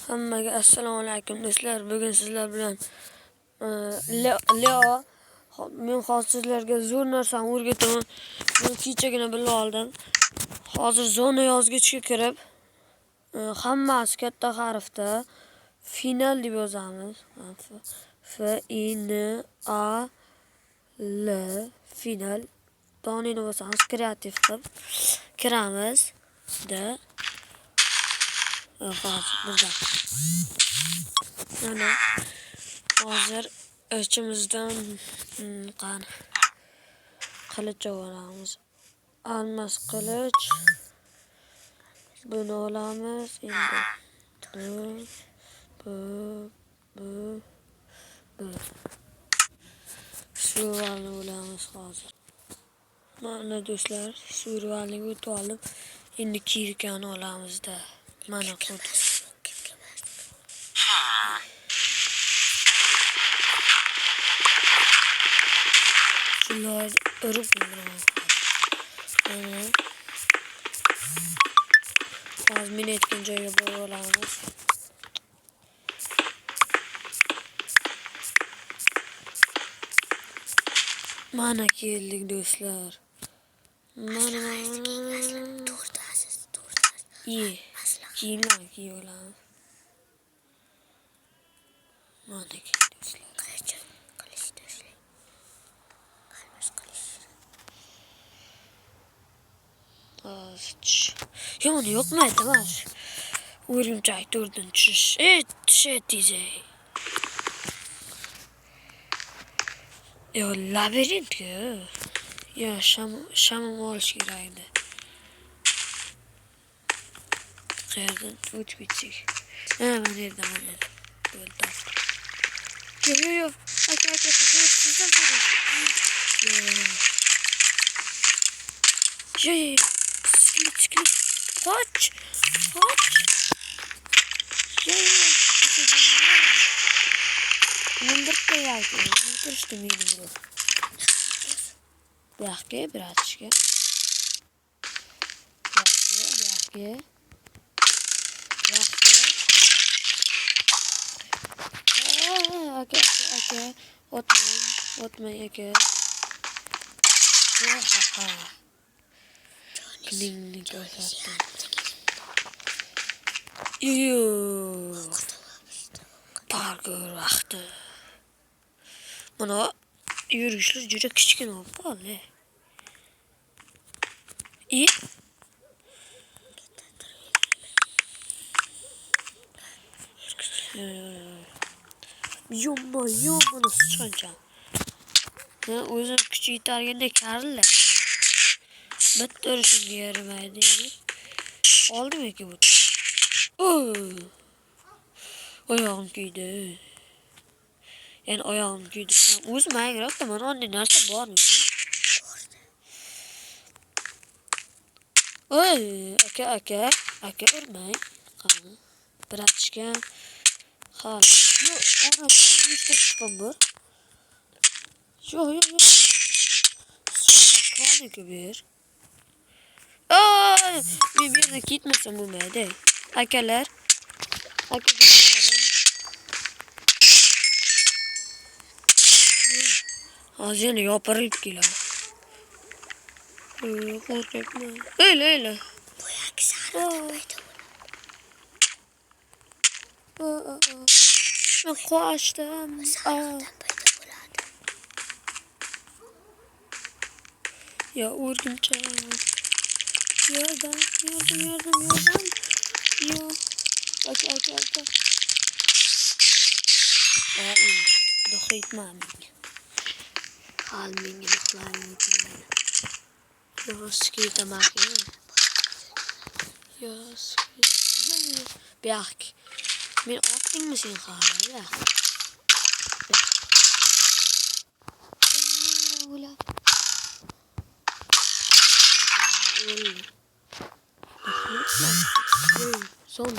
Hammaga assalomu alaykum do'stlar. Bugun sizlar bilan Leo men hozir sizlarga zo'r narsani o'rgataman. Buni kechagina bilib oldim. Hozir zona yozgichga kirib, hammasi katta harfda final deb yozamiz. F I N A L final. Donini bosamiz, kreativ qilib kiramiz. Burada. Mana hozir ichimizdan qani qilich olamiz. Almas qilich. Buni olamiz endi. Bu. Survalni olamiz hozir. Mana do'stlar, survalni o'tib oldim. Endi kirkani olamizda. Mana qo'ydik. Şunlar örüp bulurum. Azmin etkince yapıyorlarmış. Mana keldik do'stlar. Mana. İyi. Kiyimler giyiyorlar. Mana keldik do'stlar. Yomon yo'qmaydi var. O'rimchak 4-chi. Diyecek. Ya labirint ya. Ya şamım olish kerak edi. Qayerdan o'tib ketsak. Mana yerda. Bo'ldi. Yo. Aka, sizdan ko'ring. Yo. Çıklı. Kaç. Yo. Mındırıp da yaydı. Mındırıştı benim bu. Birazcık. Aka. Otmayın aka. Kling gösterdim. Yoo. Parkur vaqti. Mana yurishlar juda kichkina bo'ldi. Yomma sıçanca. O'zim kuchi yetarganda karilla. Bitta urishimga yaramaydi. Oldimki bu. Oyog'im kuydi. Yani oyog'im kuydi. O'zim ayroqda mana onday narsa bormi? Oy, aka urmang. Qani. Biratishgan. Ha, yo'q, ana bu ishda chiqqan bu. Yo'q. Qaniki ber. Men bu yerdan ketmasam bo'lmaydi. Akalar. Hozir yana yopirilib keladi. Qo'rqyapman. O'yla. Boyagi sariq Men qo'shdim. Ya o'rgimchak. Yordam. Yo. Aka. Do'xitman. Halmenga do'xlaring. Yo'q, tamaki. Yo'q. Biyak. Men otdingmi sen hali? Ya. Son.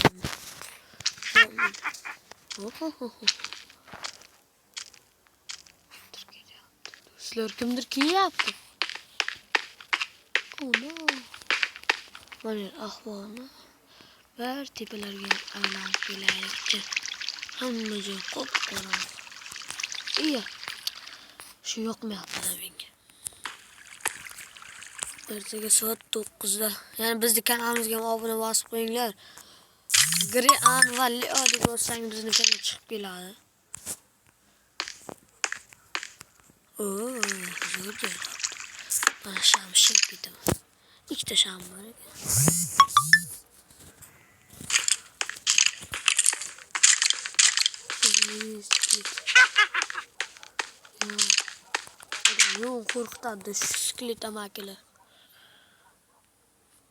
Sizlar kimdir kelyapti? Oh no. Mana ahvolni. bir tepalarga aylanib kelaylik. Hamma joy qop-qorong'i. Iya. Shu yoqmayapti menga. Ertaga soat 9da. Ya'ni bizning kanalimizga obuna bosib qo'yinglar. Grian va Leo deb yozsang bizning kanalga chiqib keladi. Zo'r. Mana sham shilib ketaman. Ikkita sham bor ekan. Yo'q, qo'rqitadi shu skelet amakilar.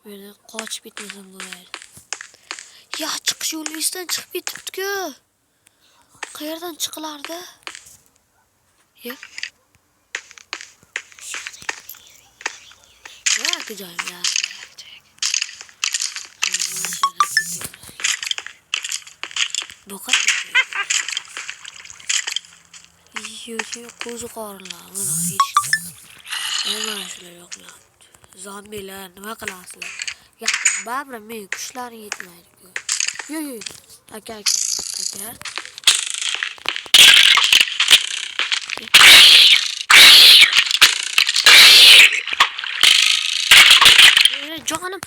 Meni qochib ketmasam bo'ladi. Ya chiqish yo'lingizdan chiqib ketibdi-ku. Qayerdan chiqilardi? Ya. Ya joyim ya. Boqat. Yo'q, ko'zi qorinlar mana eshikda. Mana shular yo'qlayapti. Zombilar nima qilasizlar? Yaqin baribir men kuchlaring yetmaydi-ku. Yo'q. Aka. Jonim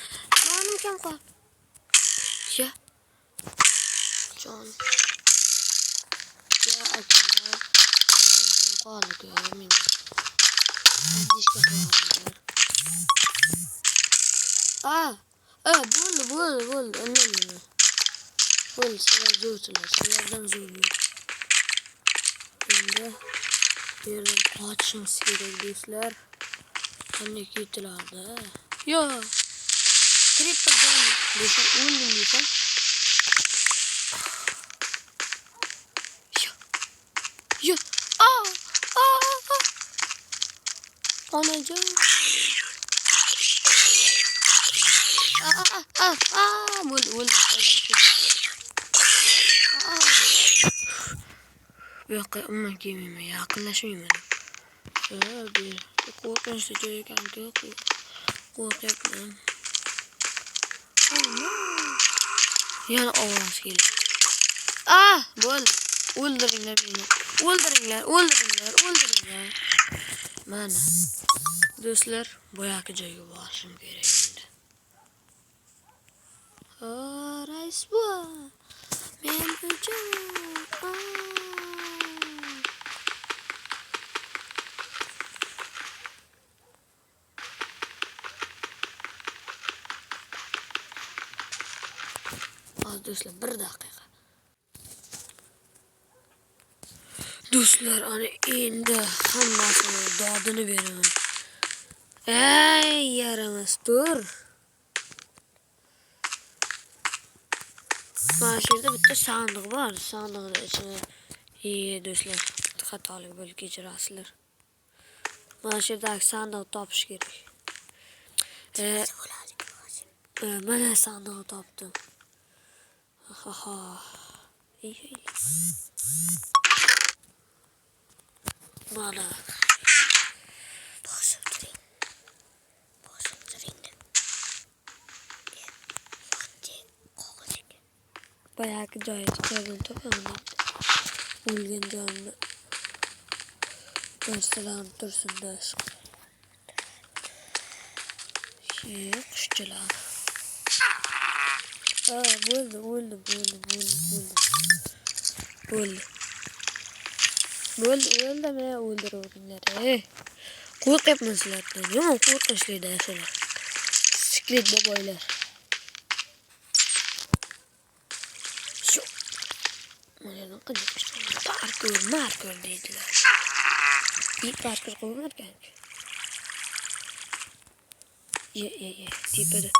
kam qol. Ya. Jon. Ya aka. Jonim kam qoldi-ku men. Bo'ldi. Anlamini. Bo'ldi, sizlar zo'rchilar. Sizlardan zo'r. Endi yerdan qochishimiz kerak do'stlar. Qanday ketilardi? Yo. Creeper jon desam, o'ldim desam. Yo. Onajon. Bo'ldi. Bu yoqqa umuman kelmayman, yaqinlashmayman. Qo'rqinchli joy ekan-ku. Qo'rqyapman. Yana ovoz keldi. Bo'ldi. O'ldiringlar meni. O'ldiringlar. Mana. Do'stlar, boyagi joyga borishim kerak endi. Rais bu. Men uchun. Do'stlar, 1 daqiqa. Do'stlar, ana endi hammasini dodini beraman. Yaramas, tur. Mana shu yerda bitta sandiq bor. Sandiqning ichida do'stlar, xatolik bo'lib kechirasizlar. Mana shu yerdagi sandiqni topish kerak. Mana sandiqni topdim. Mana. Bosib turing. Boyagi joydan topaman. O'lgan jonimni. Narsalarni tursin dash. Qushchalar. Bo'ldi. O'ldimi? O'ldiraverdinglar. Qo'rqyapman sizlardan. Yomon qo'rqinchli-da shular. Skelet boboylar. Shu. Mana parkour deydilar. Parkour qilmar ekan. Tepada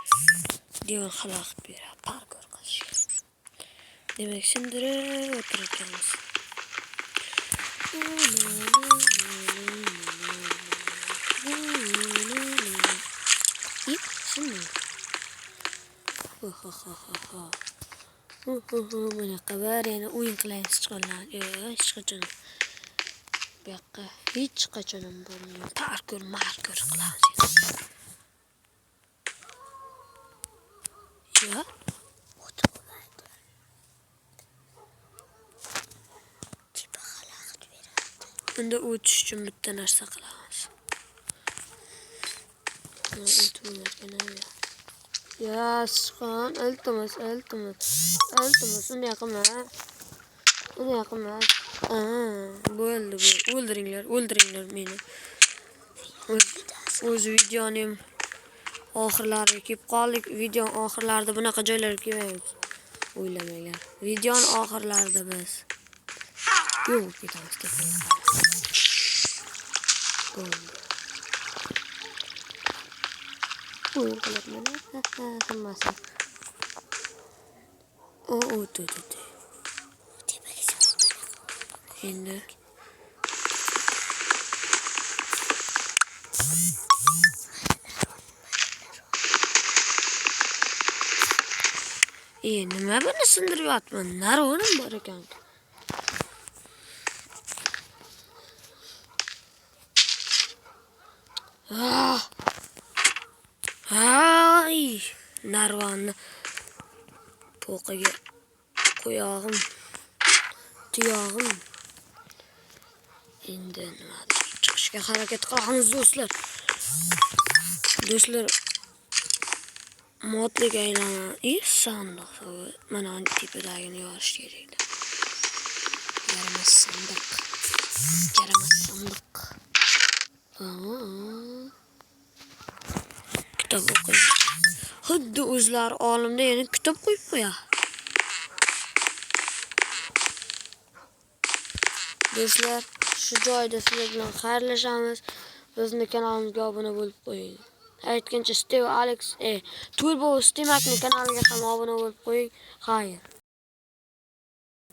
divan xalaqit beradi. Parkour qilish. Demak, sindirib o'tirganmiz. Mana qabar yana o'yin qilaysiz chiqanlar. Hech qachon. Bu yoqqa hech qachon bo'lmaydi. Parkour qilamiz. Ya. Unda o'tish uchun bitta narsa qilamiz. Sichqon, iltimos. Unday qilma. Bo'ldi. O'ldiringlar meni. O'z videonim oxirlariga kelib qoldik. Video oxirlarida bunaqa joylarga kelmaymiz. O'ylamanglar. Videoning oxirlarida biz yo'q ketamiz tepaga. Bo'ldi. O'yin qilyapman. Hammasi. Tepaga chiqib. Endi nima buni sindiryapman? Naronim bor ekan. Narvonni po'qiga qo'yog'im. Tuyog'im. Endi nimadir chiqishga harakat qilamiz do'stlar. Modliga aylanan. Sandiq. Mana tepadagini yorish kerak. Yaramas sandiq. Kitob o'qiydi. Xuddi o'zlari olimda yana kitob qo'yib qo'ya. Do'stlar, shu joyda sizlar bilan xayrlashamiz. Bizning kanalimizga obuna bo'lib qo'ying. Aytgancha Steve Alex Turbo Stemakning kanaliga ham obuna bo'lib qo'ying. Xayr.